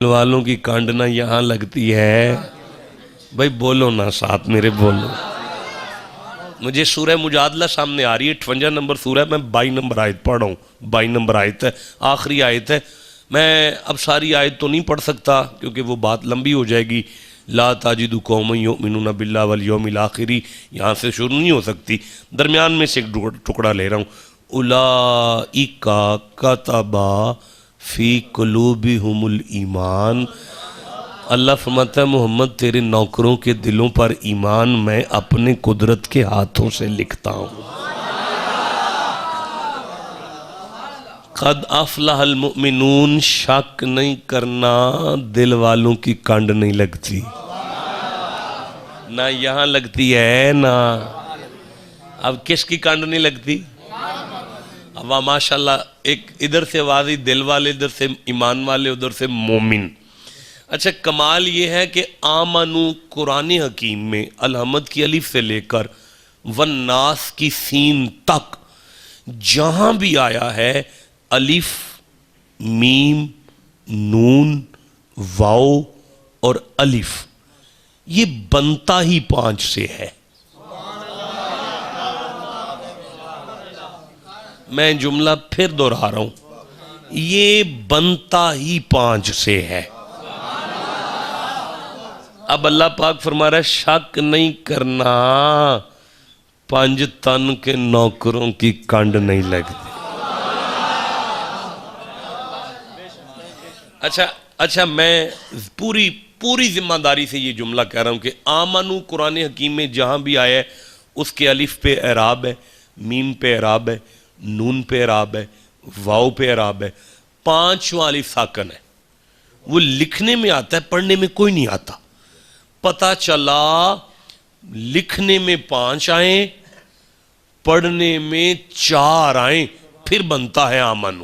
والوں کی کانڈنا یہاں لگتی ہے بھائی، بولو نا ساتھ میرے، بولو۔ مجھے سورہ مجادلہ سامنے آ رہی ہے، 58 نمبر سورہ، میں 22 نمبر آیت پڑھ رہا ہوں۔ 22 نمبر آیت ہے، آخری آیت ہے۔ میں اب ساری آیت تو نہیں پڑھ سکتا کیونکہ وہ بات لمبی ہو جائے گی۔ لا تجد قوما یؤمنون باللہ والیوم الآخر، یہاں سے شروع نہیں ہو سکتی، درمیان میں سے ایک ٹکڑا لے رہا ہوں۔ اولئک کتب فی قلوبہم الایمان، اللہ فرماتا ہے محمد تیرے نوکروں کے دلوں پر ایمان میں اپنے قدرت کے ہاتھوں سے لکھتا ہوں۔ قد افلح المؤمنون، شک نہیں کرنا دل والوں کی کانڈ نہیں لگتی، نہ یہاں لگتی ہے نہ اب کس کی کانڈ نہیں لگتی؟ اب ماشاءاللہ ایک ادھر سے واضح دل والے، ادھر سے ایمان والے، ادھر سے مومن۔ اچھا کمال یہ ہے کہ آمنو قرآن حکیم میں الحمد کی الف سے لے کر والناس کی سین تک جہاں بھی آیا ہے الف، میم، نون، واو اور الف، یہ بنتا ہی 5 سے ہے۔ میں جملہ پھر دہرا رہا ہوں، یہ بنتا ہی 5 سے ہے۔ اب اللہ پاک فرما رہا ہے شک نہیں کرنا 5 تن کے نوکروں کی کانڈ نہیں لگتی۔ اچھا میں پوری ذمہ داری سے یہ جملہ کہہ رہا ہوں کہ آمنو قرآن حکیم میں جہاں بھی آیا ہے اس کے الف پہ اعراب ہے، میم پہ اعراب ہے، نون پہ اعراب ہے، واو پہ اعراب ہے، 5 الف ساکن ہے۔ وہ لکھنے میں آتا ہے، پڑھنے میں کوئی نہیں آتا۔ پتہ چلا لکھنے میں 5 آئیں، پڑھنے میں 4 آئیں، پھر بنتا ہے آمنو۔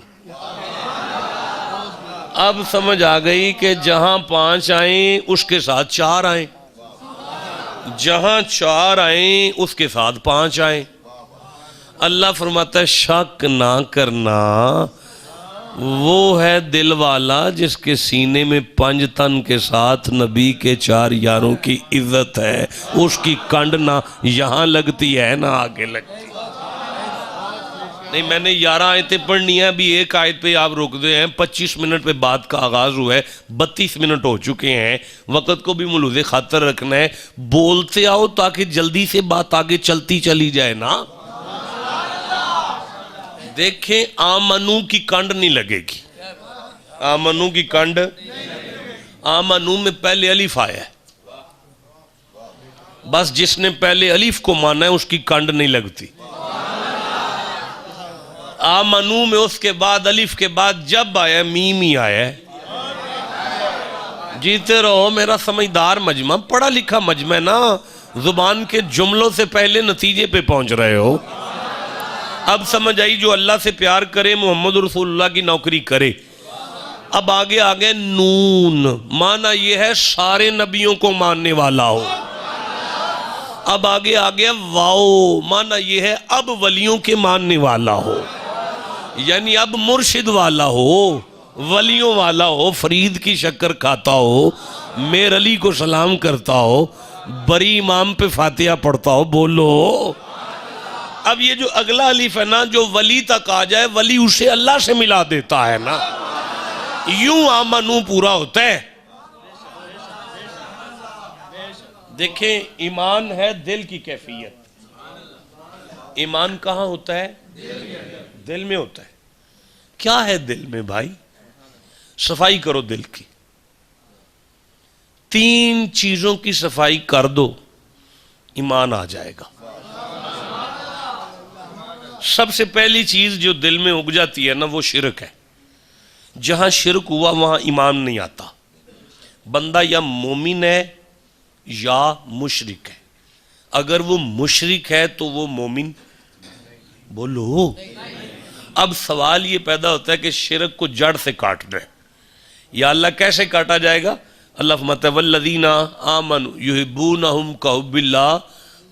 اب سمجھ آ گئی کہ جہاں 5 آئیں اس کے ساتھ 4 آئیں، جہاں 4 آئیں اس کے ساتھ 5 آئیں۔ اللہ فرماتا ہے شک نہ کرنا، وہ ہے دل والا جس کے سینے میں 5 تن کے ساتھ نبی کے 4 یاروں کی عزت ہے، اس کی کانڈ نہ یہاں لگتی ہے نہ آگے لگتی۔ نہیں میں نے 11 آیتیں پڑھنی ہیں، ابھی ایک آیت پہ آپ رک دے ہیں، 25 منٹ پہ بات کا آغاز ہوا ہے، 32 منٹ ہو چکے ہیں، وقت کو بھی ملحوظ خاطر رکھنا ہے، بولتے آؤ تاکہ جلدی سے بات آگے چلتی چلی جائے نا۔ دیکھیں آمنو کی کانڈ نہیں لگے گی، آمنو کی کانڈ، آمنو میں پہلے الف آیا ہے، بس جس نے پہلے الف کو مانا ہے اس کی کانڈ نہیں لگتی۔ آمنو میں اس کے بعد الف کے بعد جب آیا میم ہی آیا ہے۔ جیتے رہو میرا سمجھدار مجمع، پڑھا لکھا مجمع نا، زبان کے جملوں سے پہلے نتیجے پہ پہنچ رہے ہو۔ اب سمجھ آئی جو اللہ سے پیار کرے محمد رسول اللہ کی نوکری کرے۔ اب آگے نون، معنی یہ ہے سارے نبیوں کو ماننے والا ہو۔ اب آگے واو، معنی یہ ہے اب ولیوں کے ماننے والا ہو، یعنی اب مرشد والا ہو، ولیوں والا ہو، فرید کی شکر کھاتا ہو، میر علی کو سلام کرتا ہو، بری امام پہ فاتحہ پڑھتا ہو، بولو۔ اب یہ جو اگلا الف ہے نا، جو ولی تک آ جائے ولی اسے اللہ سے ملا دیتا ہے نا، یوں آمنو پورا ہوتا ہے۔ دیکھیں ایمان ہے دل کی کیفیت، ایمان کہاں ہوتا ہے؟ دل میں ہوتا ہے۔ کیا ہے دل میں بھائی؟ صفائی کرو دل کی، 3 چیزوں کی صفائی کر دو، ایمان آ جائے گا۔ سب سے پہلی چیز جو دل میں اگ جاتی ہے نا وہ شرک ہے۔ جہاں شرک ہوا وہاں ایمان نہیں آتا، بندہ یا مومن ہے یا مشرک ہے۔ اگر وہ مشرک ہے تو وہ مومن، بولو۔ اب سوال یہ پیدا ہوتا ہے کہ شرک کو جڑ سے کاٹ دے، یا اللہ کیسے کاٹا جائے گا؟ اللہ فرماتا ہے والذین آمنوا یحبونہم کحب اللہ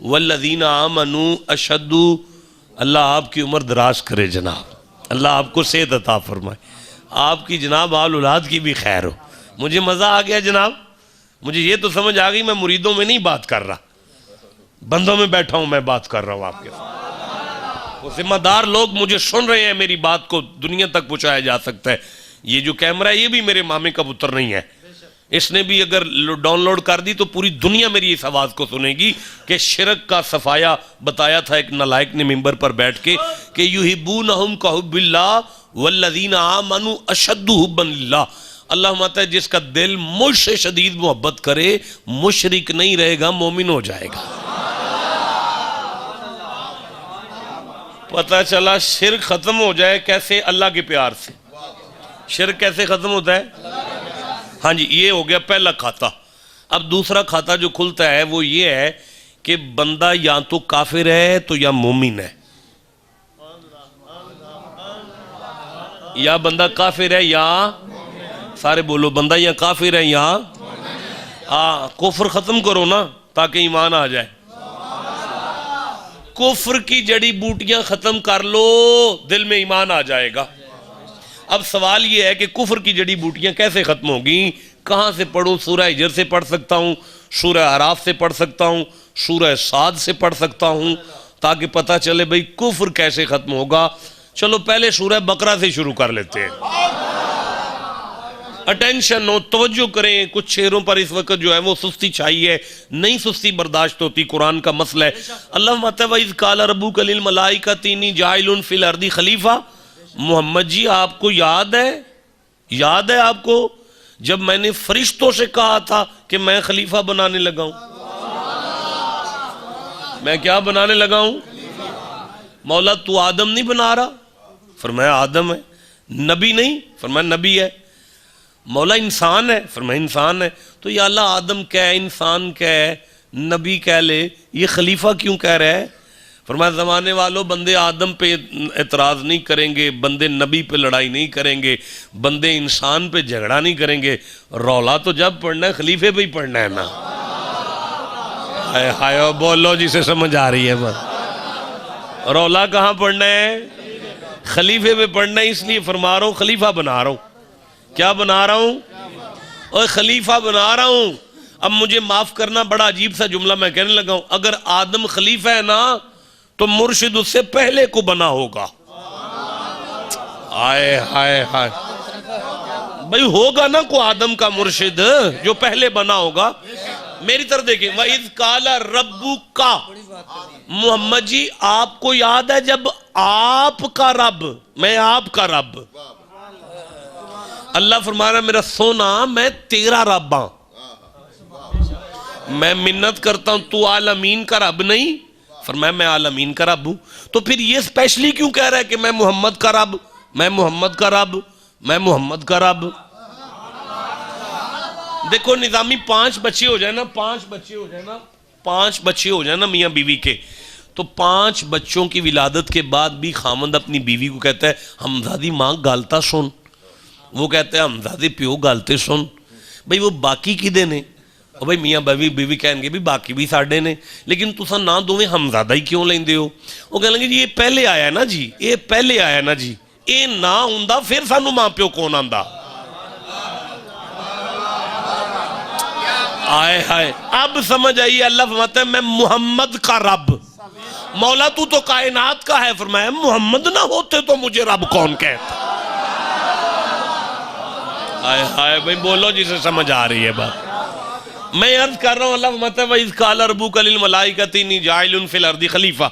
والذین آمنوا اشد، اللہ آپ کی عمر دراز کرے جناب، اللہ آپ کو صحت عطا فرمائے، آپ کی جناب آل اولاد کی بھی خیر ہو، مجھے مزہ آ گیا جناب، مجھے یہ تو سمجھ آ گئی میں مریدوں میں نہیں بات کر رہا، بندوں میں بیٹھا ہوں، میں بات کر رہا ہوں آپ کے ساتھ۔ وہ ذمہ دار لوگ مجھے سن رہے ہیں، میری بات کو دنیا تک پہنچایا جا سکتا ہے۔ یہ جو کیمرہ ہے یہ بھی میرے مامے کا پتر نہیں ہے، اس نے بھی اگر ڈاؤن لوڈ کر دی تو پوری دنیا میری اس آواز کو سنے گی کہ شرک کا صفایا بتایا تھا ایک نالائق نے ممبر پر بیٹھ کے کہ یحبونہم کحب اللہ والذین آمنوا اشد حبا للہ۔ اللہ ماتا ہے جس کا دل مجھ سے شدید محبت کرے مشرک نہیں رہے گا، مومن ہو جائے گا۔ پتہ چلا شرک ختم ہو جائے کیسے؟ اللہ کے پیار سے۔ شرک کیسے ختم ہوتا ہے؟ ہاں جی، یہ ہو گیا پہلا کھاتا۔ اب دوسرا کھاتا جو کھلتا ہے وہ یہ ہے کہ بندہ یا تو کافر ہے تو یا مومن ہے، یا بندہ کافر ہے یا، سارے بولو، بندہ یا کافر ہے یا، کفر ختم کرو نا تاکہ ایمان آ جائے۔ کفر کی جڑی بوٹیاں ختم کر لو دل میں ایمان آ جائے گا۔ اب سوال یہ ہے کہ کفر کی جڑی بوٹیاں کیسے ختم ہوگی؟ کہاں سے پڑھوں؟ سورہ ہجر سے پڑھ سکتا ہوں، سورہ اعراف سے پڑھ سکتا ہوں، سورہ صاد سے پڑھ سکتا ہوں، تاکہ پتہ چلے بھئی کفر کیسے ختم ہوگا۔ چلو پہلے سورہ بقرہ سے شروع کر لیتے ہیں۔ اٹینشن ہو، توجہ کریں، کچھ شعروں پر اس وقت جو ہے وہ سستی چھائی ہے، نہیں سستی برداشت ہوتی، قرآن کا مسئلہ ہے۔ اللہ مَتَّ وَإِذْ قَالَ رَبُّكَ لِلْمَلَائِكَةِ إِنِّي جَاعِلٌ فِي الْأَرْضِ خلیفہ۔ محمد جی آپ کو یاد ہے آپ کو جب میں نے فرشتوں سے کہا تھا کہ میں خلیفہ بنانے لگا ہوں؟ میں کیا بنانے لگا ہوں؟ مولا تو آدم نہیں بنا رہا؟ فرمایا آدم ہے۔ نبی نہیں؟ فرمایا نبی ہے۔ مولا انسان ہے؟ فرمایا انسان ہے۔ تو یا اللہ آدم کیا ہے، انسان کیا ہے، نبی کہہ لے، یہ خلیفہ کیوں کہہ رہا ہے؟ فرمایا زمانے والوں، بندے آدم پہ اعتراض نہیں کریں گے، بندے نبی پہ لڑائی نہیں کریں گے، بندے انسان پہ جھگڑا نہیں کریں گے، رولا تو جب پڑھنا ہے خلیفے پہ ہی پڑھنا ہے نا۔ ہائے بولو جسے سمجھ آ رہی ہے بس، رولا کہاں پڑھنا ہے؟ خلیفے پہ پڑھنا ہے۔ اس لیے فرما رہا ہوں خلیفہ بنا رہا ہوں۔ کیا بنا رہا ہوں؟ اور خلیفہ بنا رہا ہوں۔ اب مجھے معاف کرنا، بڑا عجیب سا جملہ میں کہنے لگا ہوں، اگر آدم خلیفہ ہے نا تو مرشد اس سے پہلے کو بنا ہوگا۔ آئے ہائے ہائے، بھئی ہوگا نا کو آدم کا مرشد جو پہلے بنا ہوگا۔ میری طرف دیکھیں، وَإِذْ قَالَ رَبُّكَ، محمد جی آپ کو یاد ہے جب آپ کا رب، میں آپ کا رب، اللہ فرما رہا ہے میرا سونا میں تیرا رب ہاں، میں منت کرتا ہوں تو عالمین کا رب نہیں؟ فرمایا میں عالمین کا رب ہوں۔ تو پھر یہ اسپیشلی کیوں کہہ رہا ہے کہ میں محمد کا رب، میں محمد کا رب، میں محمد کا رب؟ دیکھو نظامی، 5 بچے ہو جائے نا، 5 بچے ہو جائے نا میاں بیوی کے، تو 5 بچوں کی ولادت کے بعد بھی خامند اپنی بیوی کو کہتا ہے ہمزادی ماں گالتا سن، وہ کہتا ہے ہمزادی پیو گالتے سن۔ بھئی وہ باقی کی دینے، اور بھئی میاں بیوی کہیں گے بھی باقی بھی ساڑھے نے، لیکن تسا نہ دوویں ہمزادہ ہی کیوں لیں دے ہو؟ وہ کہنے لگے جی یہ پہلے آیا نا جی، یہ پہلے آیا نا جی، یہ نہ ہوندہ پھر سانو ماں پیو کون آندہ؟ آئے ہائے، اب سمجھ آئیے، اللہ فرماتا ہے میں محمد کا رب۔ مولا تو کائنات کا ہے، فرمایا محمد نہ ہوتے تو مجھے رب کون کہتا؟ آئے ہائے، بھئی بولو جسے سمجھ آ رہی ہے بات۔ میں عرض کر رہا ہوں، اللہ فرماتا ہے وَإِذْ قَالَ رَبُّكَ لِلْمَلَائِكَةِ إِنِّي جَاعِلٌ فِي الْأَرْضِ خلیفہ۔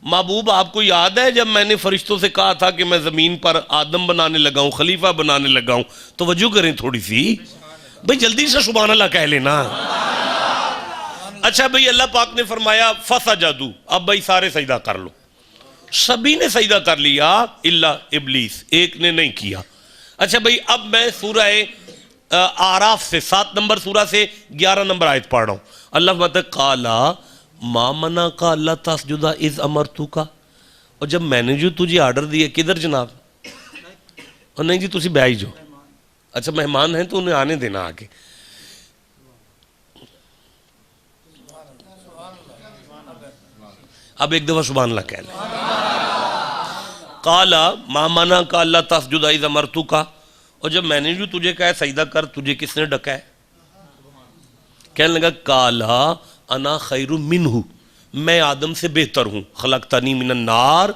محبوب آپ کو یاد ہے جب میں نے فرشتوں سے کہا تھا کہ میں زمین پر آدم بنانے لگا ہوں، خلیفہ بنانے لگا ہوں؟ توجہ کریں تھوڑی سی بھئی، جلدی سے سبحان اللہ کہہ لینا۔ اچھا بھئی، اللہ پاک نے فرمایا فَسَجَدُوا، اب بھئی سارے سجدہ کر لو۔ سبھی نے سجدہ کر لیا الا ابلیس، ایک نے نہیں کیا۔ اچھا بھئی، اب میں سورہ اعراف سے 7 نمبر سورہ سے 11 نمبر آیت پڑھ رہا ہوں۔ اللہ فرماتا ہے قَالَ مَا مَنَعَكَ أَلَّا تَسْجُدَ إِذْ أَمَرْتُكَ، اور جب میں نے جو تجھے آرڈر دیا، کدھر جناب؟ اور نہیں جی تسی بیائی جو، اچھا مہمان ہیں تو انہیں آنے دینا آگے۔ اب ایک دفعہ سبحان اللہ کہہ لیں۔ قَالَ مَا مَنَعَكَ أَلَّا تَسْجُدَ إِذْ أَمَرْتُكَ، اور جب میں نے جو تجھے کہا ہے سجدہ کر، تجھے کس نے ڈکا ہے؟ کہنے لگا کالا انا خیر منہ، میں آدم سے بہتر ہوں، خلقتنی من النار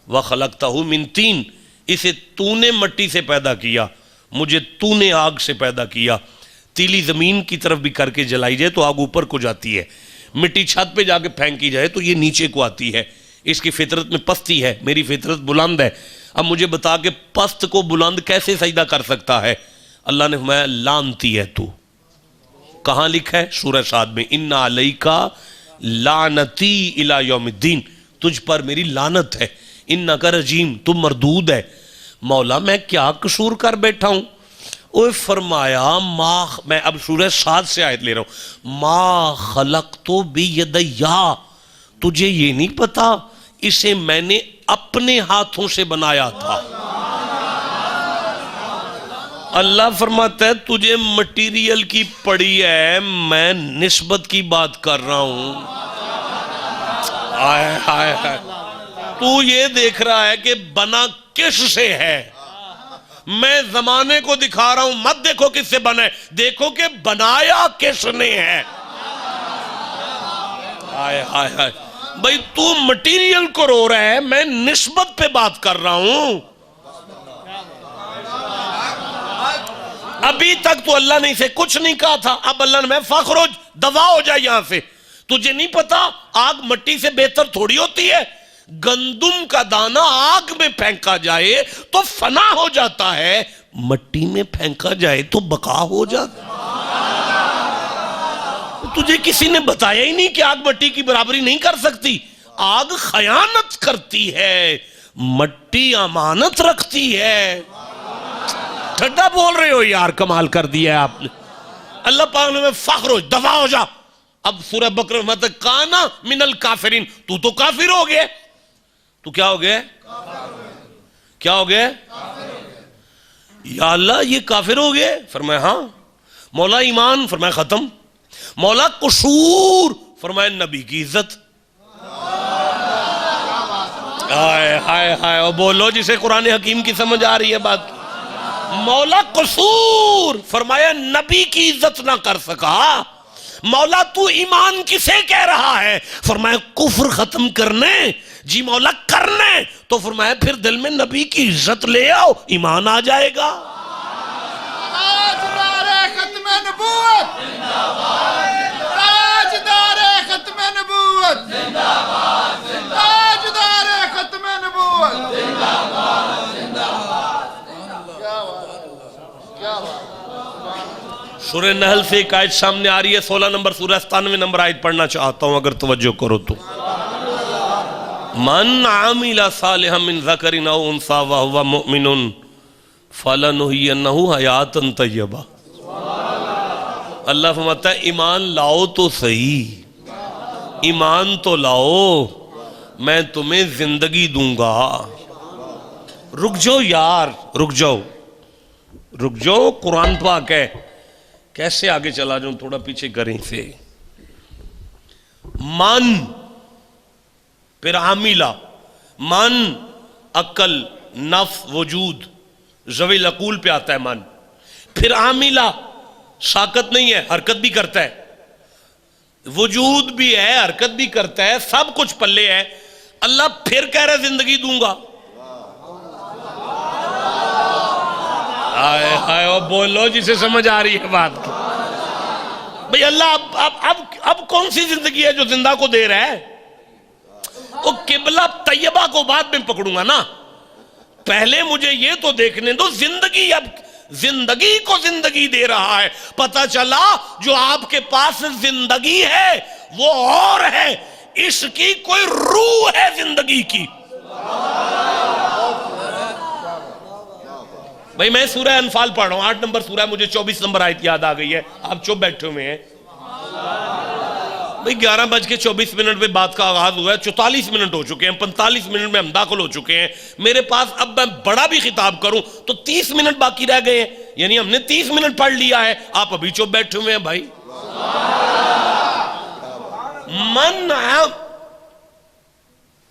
وخلقتہ من طین، اسے تو نے مٹی سے پیدا کیا، مجھے تو نے آگ سے پیدا کیا۔ تیلی زمین کی طرف بھی کر کے جلائی جائے تو آگ اوپر کو جاتی ہے، مٹی چھت پہ جا کے پھینکی جائے تو یہ نیچے کو آتی ہے، اس کی فطرت میں پستی ہے، میری فطرت بلند ہے۔ اب مجھے بتا کہ پست کو بلند کیسے سجدہ کر سکتا ہے؟ اللہ نے فرمایا لعنتی ہے تو۔ کہاں لکھا ہے؟ سورہ صاد میں، ان علیک لعنتی الی یوم الدین، تجھ پر میری لعنت ہے، انک رجیم، تم مردود ہے۔ مولا میں کیا قصور کر بیٹھا ہوں؟ اوہ فرمایا میں اب سورہ صاد سے آیت لے رہا ہوں، ما خلقت بیدیا، تجھے یہ نہیں پتا اسے میں نے اپنے ہاتھوں سے بنایا تھا۔ اللہ فرماتا ہے تجھے مٹیریل کی پڑی ہے، میں نسبت کی بات کر رہا ہوں۔ آئے آئے آئے، تو یہ دیکھ رہا ہے کہ بنا کس سے ہے، میں زمانے کو دکھا رہا ہوں، مت دیکھو کس سے بنا ہے، دیکھو کہ بنایا کس نے ہے۔ آئے آئے آئے، بھئی تو مٹیریل کو رو رہا ہے، میں نسبت پہ بات کر رہا ہوں۔ ابھی تک تو اللہ نے اسے کچھ نہیں کہا تھا، اب اللہ نے میں فخرج، دفع ہو جائے یہاں سے۔ تجھے نہیں پتا آگ مٹی سے بہتر تھوڑی ہوتی ہے، گندم کا دانہ آگ میں پھینکا جائے تو فنا ہو جاتا ہے، مٹی میں پھینکا جائے تو بقا ہو جاتا ہے۔ تجھے کسی نے بتایا ہی نہیں کہ آگ مٹی کی برابری نہیں کر سکتی، آگ خیانت کرتی ہے، مٹی امانت رکھتی ہے۔ ٹھڈا بول رہے ہو یار، کمال کر دیا ہے آپ نے۔ اللہ پاک نے فخر ہو، دفع ہو جا۔ اب سورہ بقرہ میں کانا من الکافرین، تو کافر ہو گئے۔ تو کیا ہو گئے؟ کیا ہو گئے؟ یا اللہ یہ کافر ہو گئے؟ فرمایا ہاں۔ مولا ایمان؟ فرمایا ختم۔ مولا قصور؟ فرمایا نبی کی عزت۔ ہائے ہائے ہائے، اور بولو جسے قرآن حکیم کی سمجھ آ رہی ہے بات۔ مولا قصور؟ فرمایا نبی کی عزت نہ کر سکا۔ مولا تو ایمان کسے کہہ رہا ہے؟ فرمایا کفر ختم کرنے۔ جی مولا کرنے؟ تو فرمایا پھر دل میں نبی کی عزت لے آؤ، ایمان آ جائے گا۔ تاجدار ختم نبوت، تاجدار ختم نبوت، تاجدار ختم نبوت۔ سورہ نحل سے ایک آیت سامنے آ رہی ہے، 16 نمبر سورہ 97 نمبر آیت پڑھنا چاہتا ہوں اگر توجہ کرو تو۔ من عامل صالحا من ذکر او انثی وهو مؤمن فلنحیینہ حیاتا طیبہ۔ اللہ فرماتا ہے ایمان لاؤ تو صحیح، ایمان تو لاؤ، میں تمہیں زندگی دوں گا۔ رک جاؤ یار، رک جاؤ رک جاؤ، قرآن پاک ہے۔ کیسے آگے چلا جاؤں، تھوڑا پیچھے کریں سے۔ من، پھر عاملہ، من عقل، نفس، وجود، ذوی العقول پہ آتا ہے من۔ پھر عاملہ، ساکت نہیں ہے، حرکت بھی کرتا ہے، وجود بھی ہے، حرکت بھی کرتا ہے، سب کچھ پلے ہے۔ اللہ پھر کہہ رہا ہے زندگی دوں گا۔ آئے آئے، اور بولو جسے سمجھ آ رہی ہے بات کی۔ بھئی اللہ اب کون سی زندگی ہے جو زندہ کو دے رہا ہے؟ وہ قبلہ طیبہ کو بعد میں پکڑوں گا نا، پہلے مجھے یہ تو دیکھنے دو زندگی، اب زندگی کو زندگی دے رہا ہے۔ پتہ چلا جو آپ کے پاس زندگی ہے وہ اور ہے، اس کی کوئی روح ہے زندگی کی۔ بھئی میں سورہ انفال پڑھ رہا ہوں، 8 نمبر سورہ، مجھے 24 نمبر آیت یاد آ گئی ہے، آپ چپ بیٹھے ہوئے ہیں۔ بھئی 11:24 پہ بات کا آغاز ہوا ہے، 44 منٹ ہو چکے ہیں، 45 منٹ میں ہم داخل ہو چکے ہیں۔ میرے پاس اب میں بڑا بھی خطاب کروں تو 30 منٹ باقی رہ گئے ہیں، یعنی ہم نے 30 منٹ پڑھ لیا ہے، آپ ابھی چپ بیٹھے ہوئے ہیں بھائی۔ من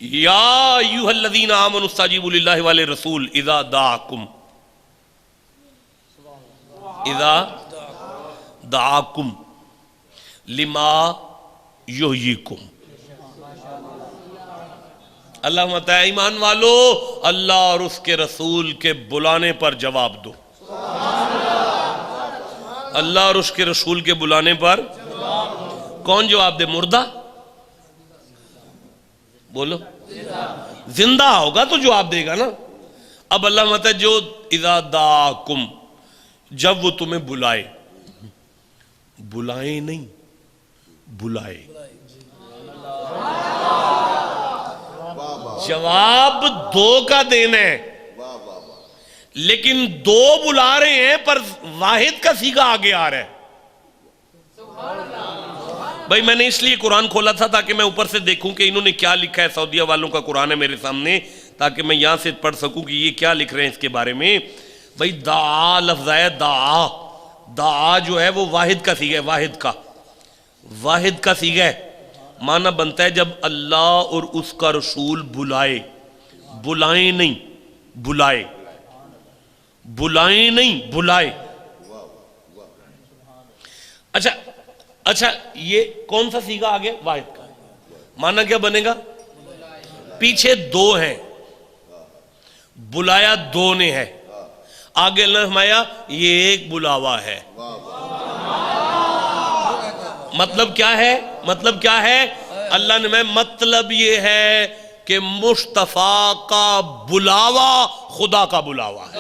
یا ایھا الذین آمنوا استجیبوا للہ وللرسول اذا دعاکم، اذا دعاکم لما یحییکم. اللہ متا ہے ایمان والو اللہ اور اس کے رسول کے بلانے پر جواب دو. اللہ اور اس کے رسول کے بلانے پر کون جواب دے؟ مردہ؟ بولو. زندہ ہوگا تو جواب دے گا نا. اب اللہ متا ہے جو اذا دعاکم، جب وہ تمہیں بلائے، بلائے نہیں بلائے. جواب دو کا دینا ہے، لیکن دو بلا رہے ہیں پر واحد کا صیغہ آگے آ رہا ہے. بھائی میں نے اس لیے قرآن کھولا تھا تاکہ میں اوپر سے دیکھوں کہ انہوں نے کیا لکھا ہے. سعودیہ والوں کا قرآن ہے میرے سامنے، تاکہ میں یہاں سے پڑھ سکوں کہ یہ کیا لکھ رہے ہیں اس کے بارے میں. بھائی دعا لفظ ہے، دعا، دعا جو ہے وہ واحد کا صیغہ ہے، واحد کا صیغہ ہے. معنی بنتا ہے جب اللہ اور اس کا رسول بلائے، بلائیں نہیں بلائے، بلائیں نہیں بلائے. اچھا یہ کون سا صیغہ آگے؟ واحد کا. معنی کیا بنے گا؟ پیچھے دو ہیں، بلایا دو نے ہے، آگے اللہ نے فرمایا یہ ایک بلاوا ہے. مطلب کیا ہے؟ مطلب کیا ہے؟ اللہ نے میں مطلب یہ ہے کہ مصطفیٰ کا بلاوا خدا کا بلاوا ہے.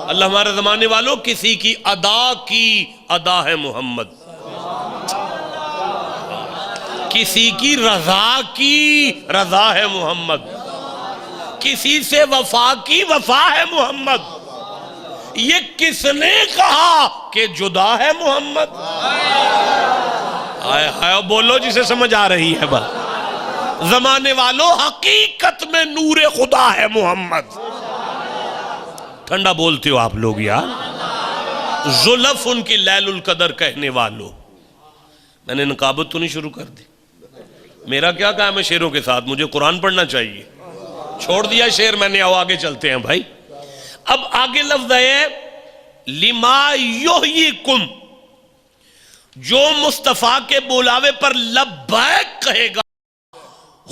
اللہ ہمارے زمانے والوں کسی کی ادا ہے محمد، کسی کی رضا ہے محمد، کسی سے وفا کی وفا ہے محمد. یہ کس نے کہا کہ جدا ہے محمد؟ آئے ہائے بولو جسے سمجھ آ رہی ہے. بات زمانے والوں حقیقت میں نور خدا ہے محمد. ٹھنڈا بولتے ہو آپ لوگ یار. زلف ان کی لیل القدر کہنے والوں. میں نے نقابت تو نہیں شروع کر دی؟ میرا کیا کام ہے شعروں کے ساتھ؟ مجھے قرآن پڑھنا چاہیے. چھوڑ دیا شعر میں نے، آؤ آگے چلتے ہیں بھائی. اب آگے لفظ ہے لما یحییکم، جو مصطفیٰ کے بلاوے پر لبیک کہے گا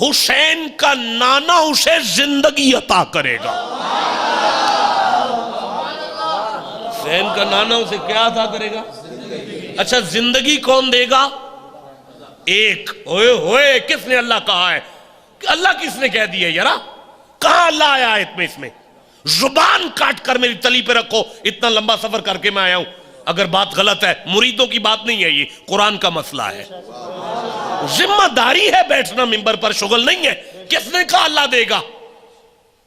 حسین کا نانا اسے زندگی عطا کرے گا. حسین کا نانا اسے کیا عطا کرے گا؟ اچھا زندگی کون دے گا؟ ایک. ہوئے کس نے اللہ کہا ہے؟ اللہ کس نے کہہ دیا یارا؟ کہاں اللہ آیا آیت میں؟ اس میں زبان کاٹ کر میری تلی پہ رکھو، اتنا لمبا سفر کر کے میں آیا ہوں. اگر بات غلط ہے، مریدوں کی بات نہیں ہے، یہ قرآن کا مسئلہ ہے. ذمہ داری ہے بیٹھنا ممبر پر، شغل نہیں ہے. کس نے کہا اللہ دے گا؟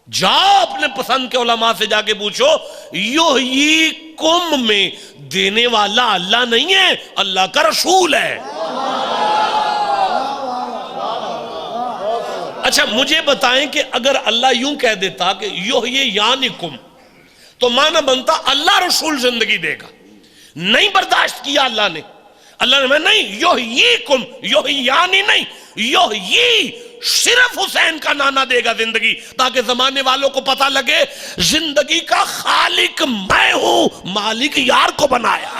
جاؤ اپنے پسند کے علماء سے جا کے پوچھو. یحییکم میں دینے والا اللہ نہیں ہے، اللہ کا رسول ہے. اچھا مجھے بتائیں کہ اگر اللہ یوں کہہ دیتا کہ یحییکم تو معنی بنتا اللہ رسول زندگی دے گا. نہیں برداشت کیا اللہ نے. اللہ نے میں نہیں، یحییکم، یحییانی نہیں، یحیی صرف حسین کا نانا دے گا زندگی، تاکہ زمانے والوں کو پتہ لگے زندگی کا خالق میں ہوں، مالک یار کو بنایا.